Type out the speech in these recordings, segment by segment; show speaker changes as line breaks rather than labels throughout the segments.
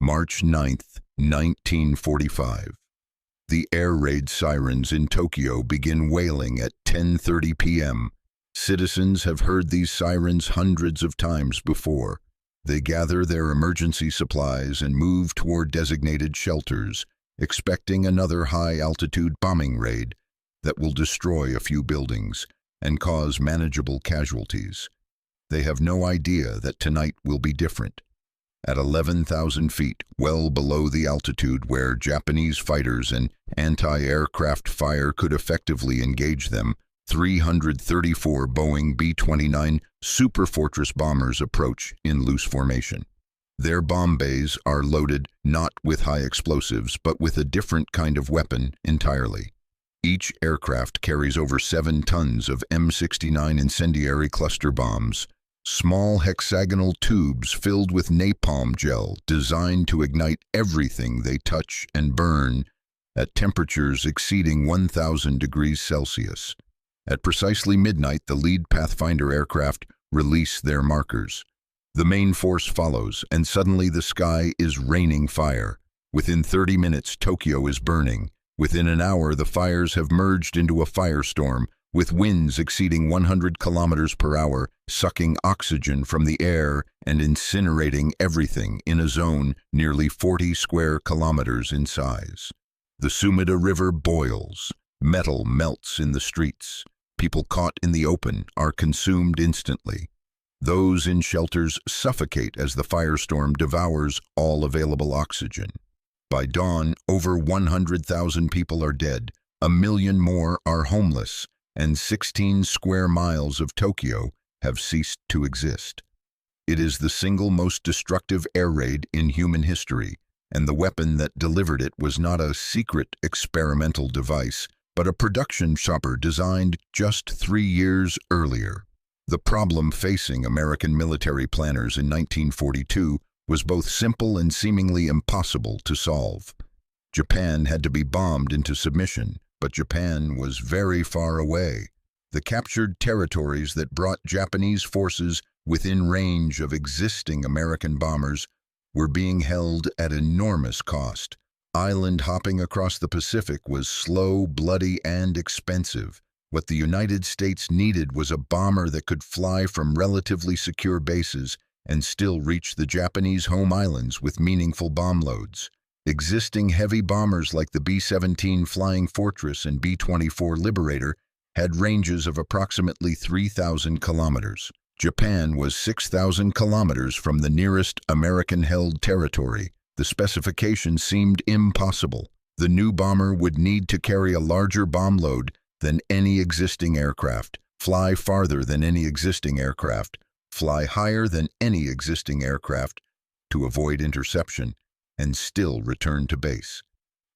March 9, 1945. The air raid sirens in Tokyo begin wailing at 10:30 p.m. Citizens have heard these sirens hundreds of times before. They gather their emergency supplies and move toward designated shelters, expecting another high-altitude bombing raid that will destroy a few buildings and cause manageable casualties. They have no idea that tonight will be different. At 11,000 feet, well below the altitude where Japanese fighters and anti-aircraft fire could effectively engage them, 334 Boeing B-29 Super Fortress bombers approach in loose formation. Their bomb bays are loaded not with high explosives, but with a different kind of weapon entirely. Each aircraft carries over 7 tons of M69 incendiary cluster bombs, small hexagonal tubes filled with napalm gel designed to ignite everything they touch and burn at temperatures exceeding 1,000 degrees Celsius. At precisely midnight, the lead Pathfinder aircraft release their markers. The main force follows, and suddenly the sky is raining fire. Within 30 minutes, Tokyo is burning. Within an hour, the fires have merged into a firestorm, with winds exceeding 100 kilometers per hour, sucking oxygen from the air and incinerating everything in a zone nearly 40 square kilometers in size. The Sumida River boils. Metal melts in the streets. People caught in the open are consumed instantly. Those in shelters suffocate as the firestorm devours all available oxygen. By dawn, over 100,000 people are dead, 1 million more are homeless, and 16 square miles of Tokyo have ceased to exist. It is the single most destructive air raid in human history, and the weapon that delivered it was not a secret experimental device, but a production chopper designed just 3 years earlier. The problem facing American military planners in 1942 was both simple and seemingly impossible to solve. Japan had to be bombed into submission, but Japan was very far away. The captured territories that brought Japanese forces within range of existing American bombers were being held at enormous cost. Island hopping across the Pacific was slow, bloody, and expensive. What the United States needed was a bomber that could fly from relatively secure bases and still reach the Japanese home islands with meaningful bomb loads. Existing heavy bombers like the B-17 Flying Fortress and B-24 Liberator had ranges of approximately 3,000 kilometers. Japan was 6,000 kilometers from the nearest American-held territory. The specifications seemed impossible. The new bomber would need to carry a larger bomb load than any existing aircraft, fly farther than any existing aircraft, fly higher than any existing aircraft to avoid interception, and still return to base.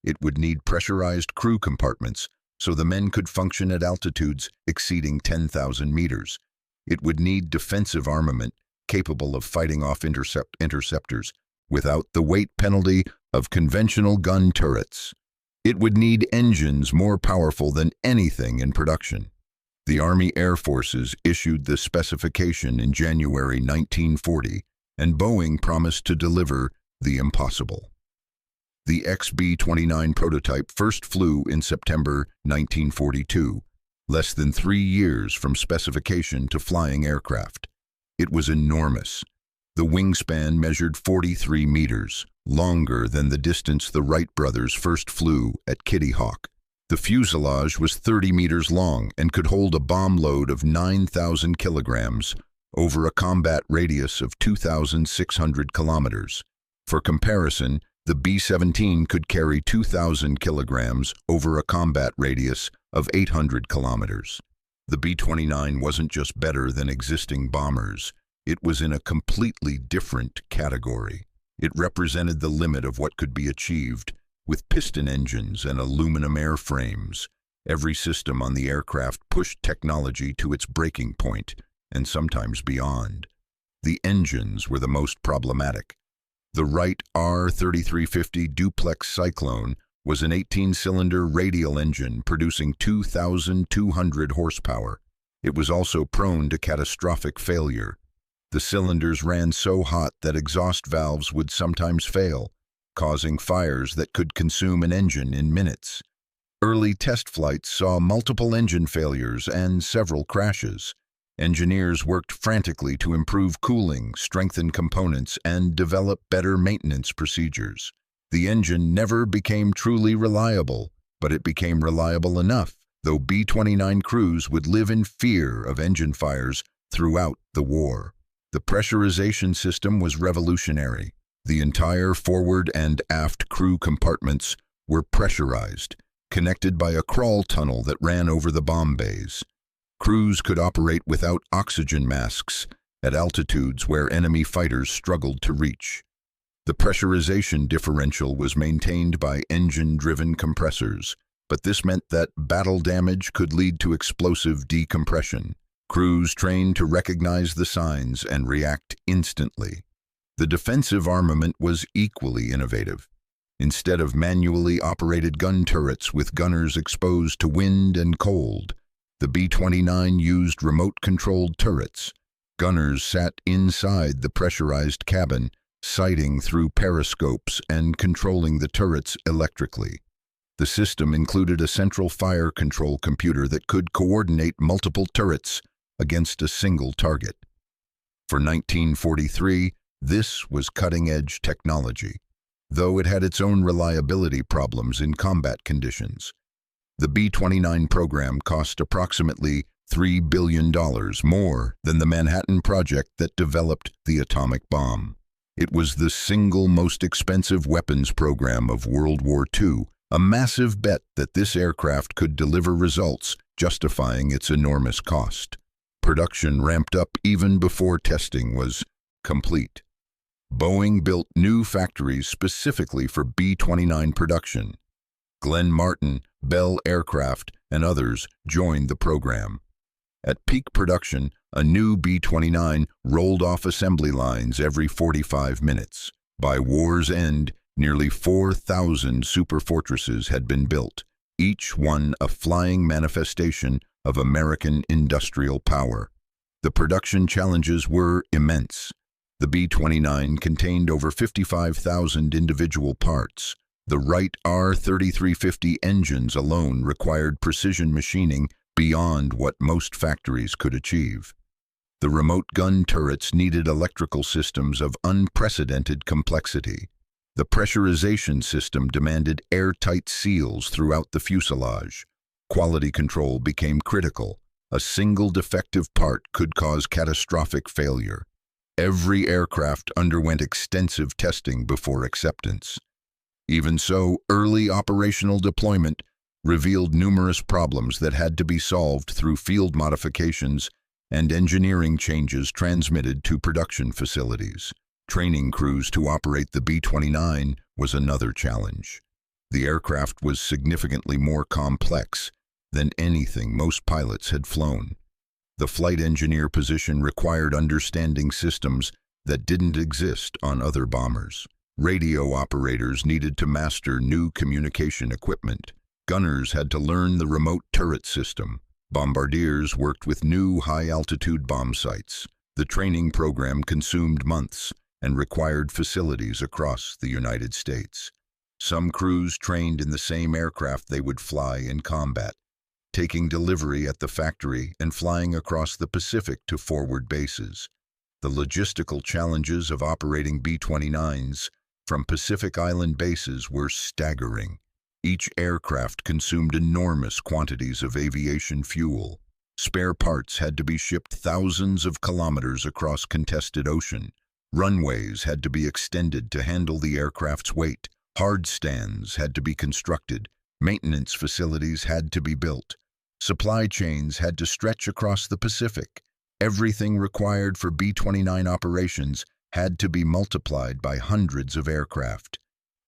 It would need pressurized crew compartments so the men could function at altitudes exceeding 10,000 meters. It would need defensive armament capable of fighting off interceptors without the weight penalty of conventional gun turrets. It would need engines more powerful than anything in production. The Army Air Forces issued the specification in January 1940, and Boeing promised to deliver the impossible. The B-29 prototype first flew in September 1942, less than 3 years from specification to flying aircraft. It was enormous. The wingspan measured 43 meters, longer than the distance the Wright brothers first flew at Kitty Hawk. The fuselage was 30 meters long and could hold a bomb load of 9,000 kilograms over a combat radius of 2,600 kilometers. For comparison, the B-17 could carry 2,000 kilograms over a combat radius of 800 kilometers. The B-29 wasn't just better than existing bombers. It was in a completely different category. It represented the limit of what could be achieved with piston engines and aluminum airframes. Every system on the aircraft pushed technology to its breaking point, and sometimes beyond. The engines were the most problematic. The Wright R-3350 Duplex Cyclone was an 18-cylinder radial engine producing 2,200 horsepower. It was also prone to catastrophic failure. The cylinders ran so hot that exhaust valves would sometimes fail, causing fires that could consume an engine in minutes. Early test flights saw multiple engine failures and several crashes. Engineers worked frantically to improve cooling, strengthen components, and develop better maintenance procedures. The engine never became truly reliable, but it became reliable enough, though B-29 crews would live in fear of engine fires throughout the war. The pressurization system was revolutionary. The entire forward and aft crew compartments were pressurized, connected by a crawl tunnel that ran over the bomb bays. Crews could operate without oxygen masks at altitudes where enemy fighters struggled to reach. The pressurization differential was maintained by engine-driven compressors, but this meant that battle damage could lead to explosive decompression. Crews trained to recognize the signs and react instantly. The defensive armament was equally innovative. Instead of manually operated gun turrets with gunners exposed to wind and cold, the B-29 used remote-controlled turrets. Gunners sat inside the pressurized cabin, sighting through periscopes and controlling the turrets electrically. The system included a central fire control computer that could coordinate multiple turrets against a single target. For 1943, this was cutting-edge technology, though it had its own reliability problems in combat conditions. The B-29 program cost approximately $3 billion more than the Manhattan Project that developed the atomic bomb. It was the single most expensive weapons program of World War II, a massive bet that this aircraft could deliver results justifying its enormous cost. Production ramped up even before testing was complete. Boeing built new factories specifically for B-29 production. Glenn Martin, Bell Aircraft, and others joined the program. At peak production, a new B-29 rolled off assembly lines every 45 minutes. By war's end, nearly 4,000 super fortresses had been built, each one a flying manifestation of American industrial power. The production challenges were immense. The B-29 contained over 55,000 individual parts. The Wright R-3350 engines alone required precision machining beyond what most factories could achieve. The remote gun turrets needed electrical systems of unprecedented complexity. The pressurization system demanded airtight seals throughout the fuselage. Quality control became critical. A single defective part could cause catastrophic failure. Every aircraft underwent extensive testing before acceptance. Even so, early operational deployment revealed numerous problems that had to be solved through field modifications and engineering changes transmitted to production facilities. Training crews to operate the B-29 was another challenge. The aircraft was significantly more complex than anything most pilots had flown. The flight engineer position required understanding systems that didn't exist on other bombers. Radio operators needed to master new communication equipment. Gunners had to learn the remote turret system. Bombardiers worked with new high-altitude bomb sites. The training program consumed months and required facilities across the United States. Some crews trained in the same aircraft they would fly in combat, taking delivery at the factory and flying across the Pacific to forward bases. The logistical challenges of operating B-29s from Pacific Island bases were staggering. Each aircraft consumed enormous quantities of aviation fuel. Spare parts had to be shipped thousands of kilometers across contested ocean. Runways had to be extended to handle the aircraft's weight. Hard stands had to be constructed. Maintenance facilities had to be built. Supply chains had to stretch across the Pacific. Everything required for B-29 operations had to be multiplied by hundreds of aircraft.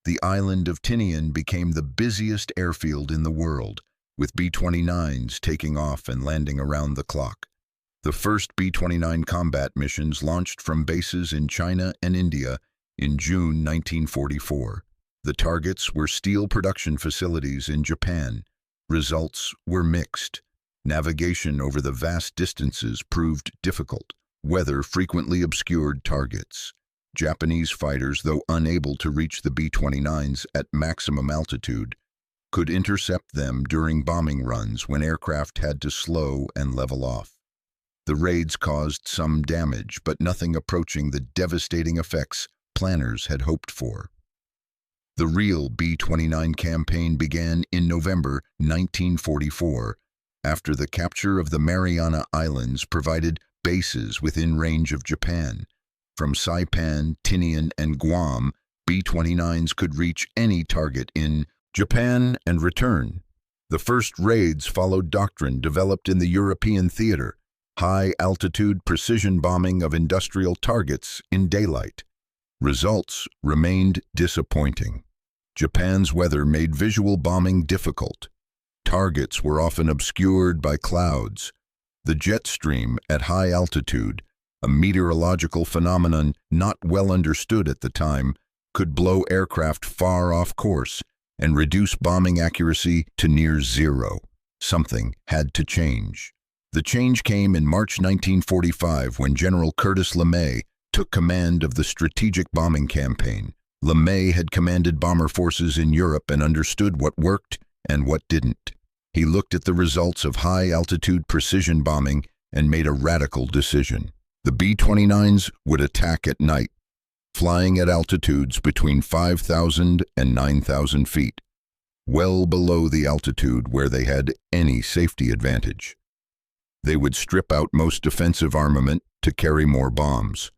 The island of Tinian became the busiest airfield in the world, with B-29s taking off and landing around the clock. The first B-29 combat missions launched from bases in China and India in June 1944. The targets were steel production facilities in Japan. Results were mixed. Navigation over the vast distances proved difficult. Weather frequently obscured targets. Japanese fighters, though unable to reach the B-29s at maximum altitude, could intercept them during bombing runs when aircraft had to slow and level off. The raids caused some damage, but nothing approaching the devastating effects planners had hoped for. The real B-29 campaign began in November 1944, after the capture of the Mariana Islands provided bases within range of Japan. From Saipan, Tinian, and Guam, B-29s could reach any target in Japan and return. The first raids followed doctrine developed in the European theater: high-altitude precision bombing of industrial targets in daylight. Results remained disappointing. Japan's weather made visual bombing difficult. Targets were often obscured by clouds. The jet stream at high altitude, a meteorological phenomenon not well understood at the time, could blow aircraft far off course and reduce bombing accuracy to near zero. Something had to change. The change came in March 1945 when General Curtis LeMay took command of the strategic bombing campaign. LeMay had commanded bomber forces in Europe and understood what worked and what didn't. He looked at the results of high-altitude precision bombing and made a radical decision. The B-29s would attack at night, flying at altitudes between 5,000 and 9,000 feet, well below the altitude where they had any safety advantage. They would strip out most defensive armament to carry more bombs.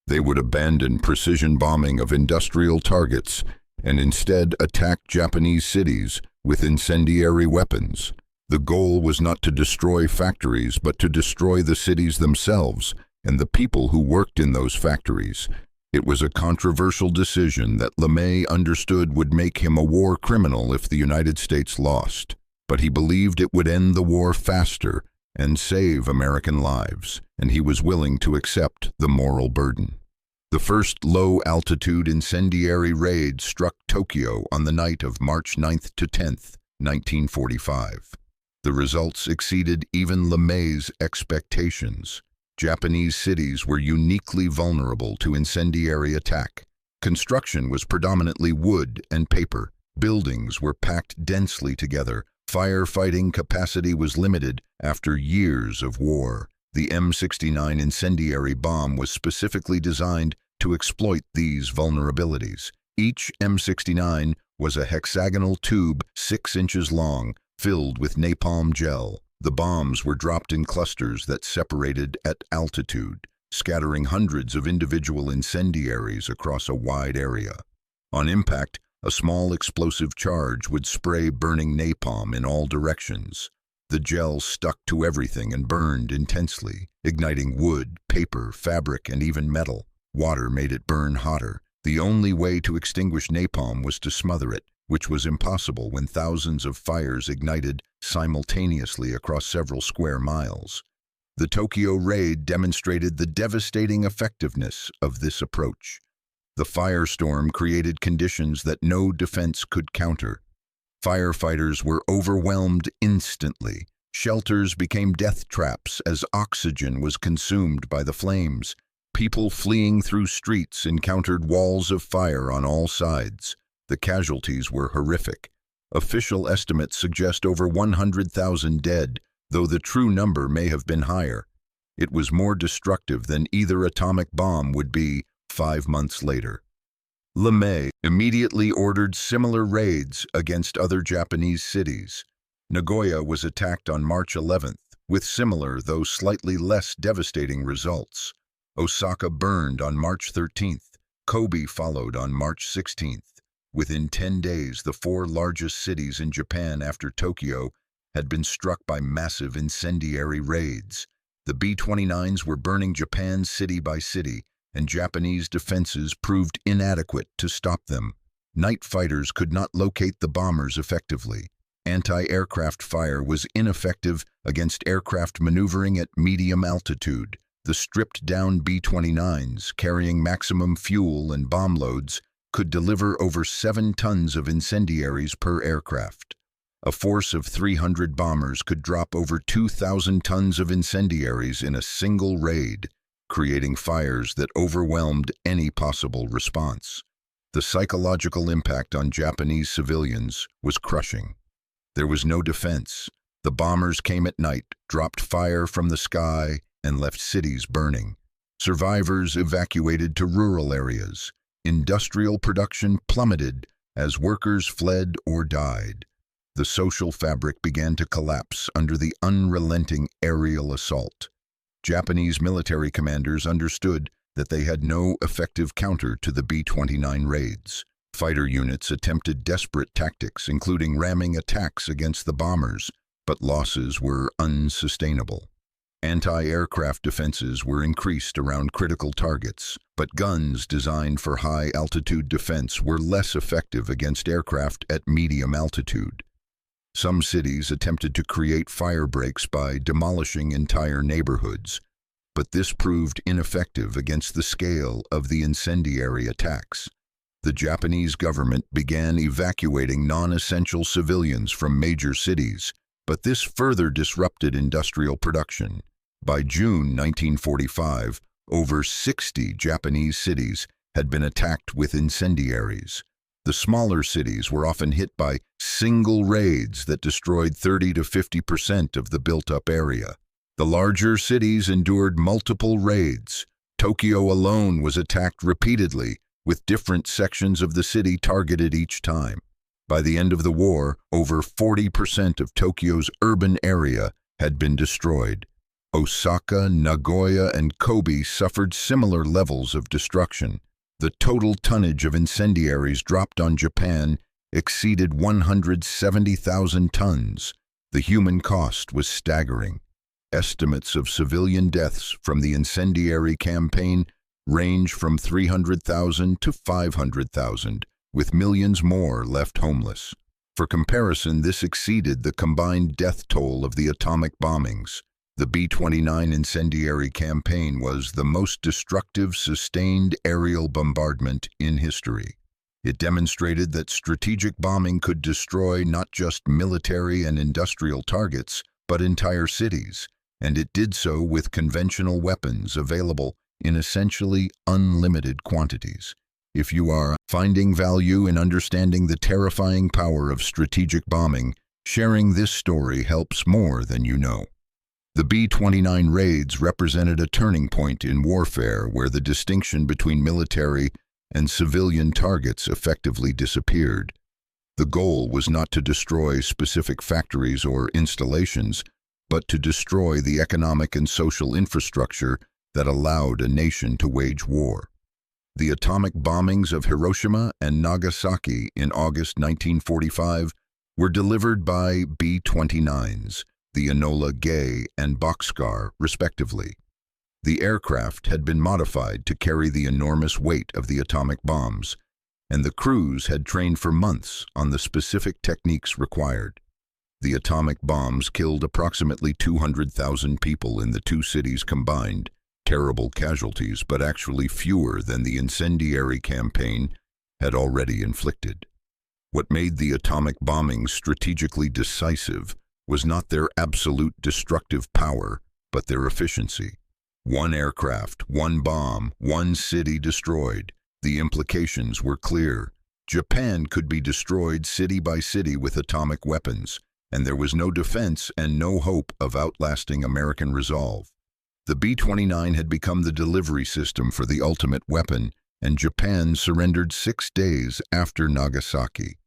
They would abandon precision bombing of industrial targets and instead attack Japanese cities with incendiary weapons. The goal was not to destroy factories, but to destroy the cities themselves and the people who worked in those factories. It was a controversial decision that LeMay understood would make him a war criminal if the United States lost, but he believed it would end the war faster and save American lives, and he was willing to accept the moral burden. The first low-altitude incendiary raid struck Tokyo on the night of March 9th to 10th, 1945. The results exceeded even LeMay's expectations. Japanese cities were uniquely vulnerable to incendiary attack. Construction was predominantly wood and paper. Buildings were packed densely together. Firefighting capacity was limited after years of war. The M69 incendiary bomb was specifically designed to exploit these vulnerabilities. Each M69 was a hexagonal tube 6 inches long, filled with napalm gel. The bombs were dropped in clusters that separated at altitude, scattering hundreds of individual incendiaries across a wide area. On impact, a small explosive charge would spray burning napalm in all directions. The gel stuck to everything and burned intensely, igniting wood, paper, fabric, and even metal. Water made it burn hotter. The only way to extinguish napalm was to smother it, which was impossible when thousands of fires ignited simultaneously across several square miles. The Tokyo raid demonstrated the devastating effectiveness of this approach. The firestorm created conditions that no defense could counter. Firefighters were overwhelmed instantly. Shelters became death traps as oxygen was consumed by the flames. People fleeing through streets encountered walls of fire on all sides. The casualties were horrific. Official estimates suggest over 100,000 dead, though the true number may have been higher. It was more destructive than either atomic bomb would be 5 months later. LeMay immediately ordered similar raids against other Japanese cities. Nagoya was attacked on March 11th, with similar, though slightly less devastating results. Osaka burned on March 13th. Kobe followed on March 16th. Within 10 days, the 4 largest cities in Japan after Tokyo had been struck by massive incendiary raids. The B-29s were burning Japan city by city, and Japanese defenses proved inadequate to stop them. Night fighters could not locate the bombers effectively. Anti-aircraft fire was ineffective against aircraft maneuvering at medium altitude. The stripped-down B-29s, carrying maximum fuel and bomb loads, could deliver over 7 tons of incendiaries per aircraft. A force of 300 bombers could drop over 2,000 tons of incendiaries in a single raid. creating fires that overwhelmed any possible response. The psychological impact on Japanese civilians was crushing. There was no defense. The bombers came at night, dropped fire from the sky, and left cities burning. Survivors evacuated to rural areas. Industrial production plummeted as workers fled or died. The social fabric began to collapse under the unrelenting aerial assault. Japanese military commanders understood that they had no effective counter to the B-29 raids. Fighter units attempted desperate tactics, including ramming attacks against the bombers, but losses were unsustainable. Anti-aircraft defenses were increased around critical targets, but guns designed for high-altitude defense were less effective against aircraft at medium altitude. Some cities attempted to create fire breaks by demolishing entire neighborhoods, but this proved ineffective against the scale of the incendiary attacks. The Japanese government began evacuating non-essential civilians from major cities, but this further disrupted industrial production. By June 1945, over 60 Japanese cities had been attacked with incendiaries. The smaller cities were often hit by single raids that destroyed 30 to 50% of the built-up area. The larger cities endured multiple raids. Tokyo alone was attacked repeatedly, with different sections of the city targeted each time. By the end of the war, over 40% of Tokyo's urban area had been destroyed. Osaka, Nagoya, and Kobe suffered similar levels of destruction. The total tonnage of incendiaries dropped on Japan exceeded 170,000 tons. The human cost was staggering. Estimates of civilian deaths from the incendiary campaign range from 300,000 to 500,000, with millions more left homeless. For comparison, this exceeded the combined death toll of the atomic bombings. The B-29 incendiary campaign was the most destructive sustained aerial bombardment in history. It demonstrated that strategic bombing could destroy not just military and industrial targets, but entire cities, and it did so with conventional weapons available in essentially unlimited quantities. If you are finding value in understanding the terrifying power of strategic bombing, sharing this story helps more than you know. The B-29 raids represented a turning point in warfare where the distinction between military and civilian targets effectively disappeared. The goal was not to destroy specific factories or installations, but to destroy the economic and social infrastructure that allowed a nation to wage war. The atomic bombings of Hiroshima and Nagasaki in August 1945 were delivered by B-29s, the Enola Gay and Boxcar, respectively. The aircraft had been modified to carry the enormous weight of the atomic bombs, and the crews had trained for months on the specific techniques required. The atomic bombs killed approximately 200,000 people in the two cities combined, terrible casualties, but actually fewer than the incendiary campaign had already inflicted. What made the atomic bombings strategically decisive was not their absolute destructive power, but their efficiency. One aircraft, one bomb, one city destroyed. The implications were clear. Japan could be destroyed city by city with atomic weapons, and there was no defense and no hope of outlasting American resolve. The B-29 had become the delivery system for the ultimate weapon, and Japan surrendered 6 days after Nagasaki.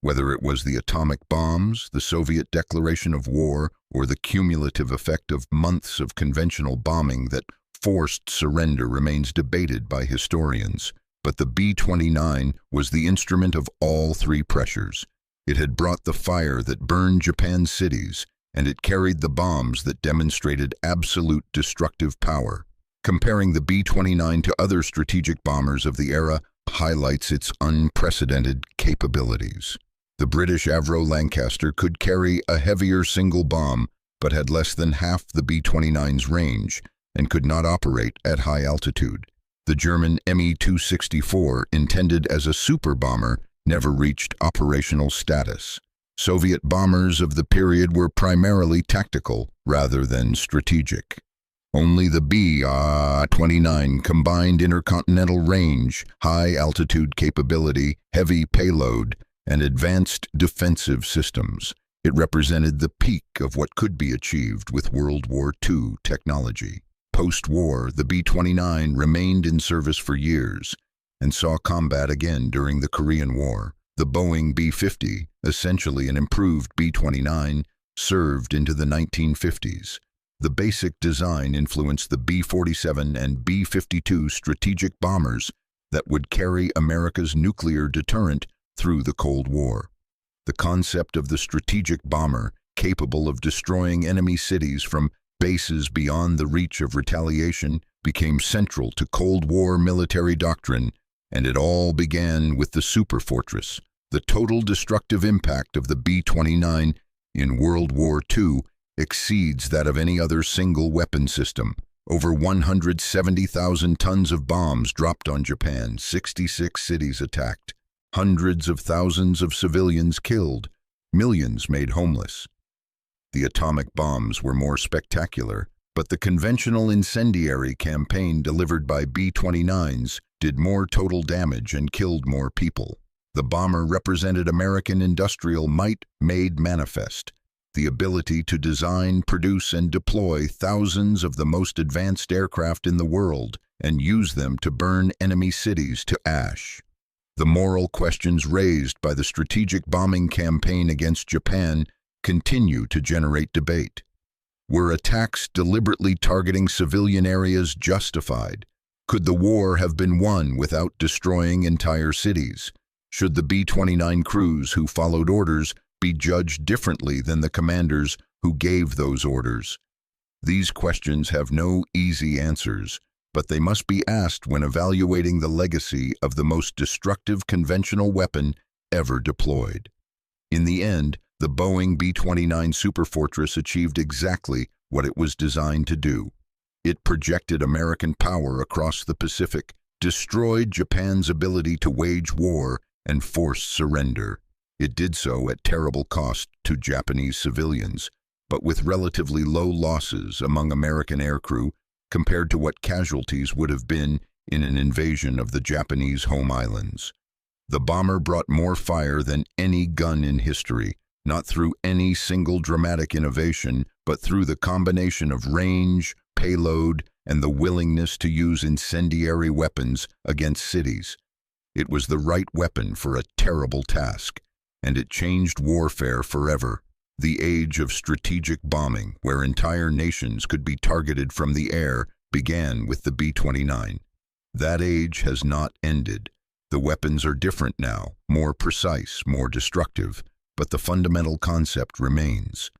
Whether it was the atomic bombs, the Soviet declaration of war, or the cumulative effect of months of conventional bombing that forced surrender remains debated by historians. But the B-29 was the instrument of all three pressures. It had brought the fire that burned Japan's cities, and it carried the bombs that demonstrated absolute destructive power. Comparing the B-29 to other strategic bombers of the era highlights its unprecedented capabilities. The British Avro Lancaster could carry a heavier single bomb, but had less than half the B-29's range and could not operate at high altitude. The German Me-264, intended as a super bomber, never reached operational status. Soviet bombers of the period were primarily tactical rather than strategic. Only the B-29 combined intercontinental range, high-altitude capability, heavy payload, and advanced defensive systems. It represented the peak of what could be achieved with World War II technology. Post-war, the B-29 remained in service for years and saw combat again during the Korean War. The Boeing B-50, essentially an improved B-29, served into the 1950s. The basic design influenced the B-47 and B-52 strategic bombers that would carry America's nuclear deterrent through the Cold War. The concept of the strategic bomber, capable of destroying enemy cities from bases beyond the reach of retaliation, became central to Cold War military doctrine, and it all began with the Super Fortress. The total destructive impact of the B-29 in World War II exceeds that of any other single weapon system. Over 170,000 tons of bombs dropped on Japan, 66 cities attacked, hundreds of thousands of civilians killed, millions made homeless. The atomic bombs were more spectacular, but the conventional incendiary campaign delivered by B-29s did more total damage and killed more people. The bomber represented American industrial might made manifest, the ability to design, produce, and deploy thousands of the most advanced aircraft in the world and use them to burn enemy cities to ash. The moral questions raised by the strategic bombing campaign against Japan continue to generate debate. Were attacks deliberately targeting civilian areas justified? Could the war have been won without destroying entire cities? Should the B-29 crews who followed orders be judged differently than the commanders who gave those orders? These questions have no easy answers, but they must be asked when evaluating the legacy of the most destructive conventional weapon ever deployed. In the end, the Boeing B-29 Super Fortress achieved exactly what it was designed to do. It projected American power across the Pacific, destroyed Japan's ability to wage war, and forced surrender. It did so at terrible cost to Japanese civilians, but with relatively low losses among American aircrew compared to what casualties would have been in an invasion of the Japanese home islands. The bomber brought more fire than any gun in history, not through any single dramatic innovation, but through the combination of range, payload, and the willingness to use incendiary weapons against cities. It was the right weapon for a terrible task, and it changed warfare forever. The age of strategic bombing, where entire nations could be targeted from the air, began with the B-29. That age has not ended. The weapons are different now, more precise, more destructive, but the fundamental concept remains.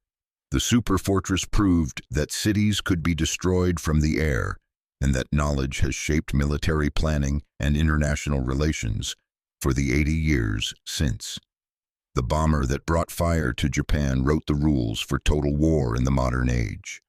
The Super Fortress proved that cities could be destroyed from the air, and that knowledge has shaped military planning and international relations for the 80 years since. The bomber that brought fire to Japan wrote the rules for total war in the modern age.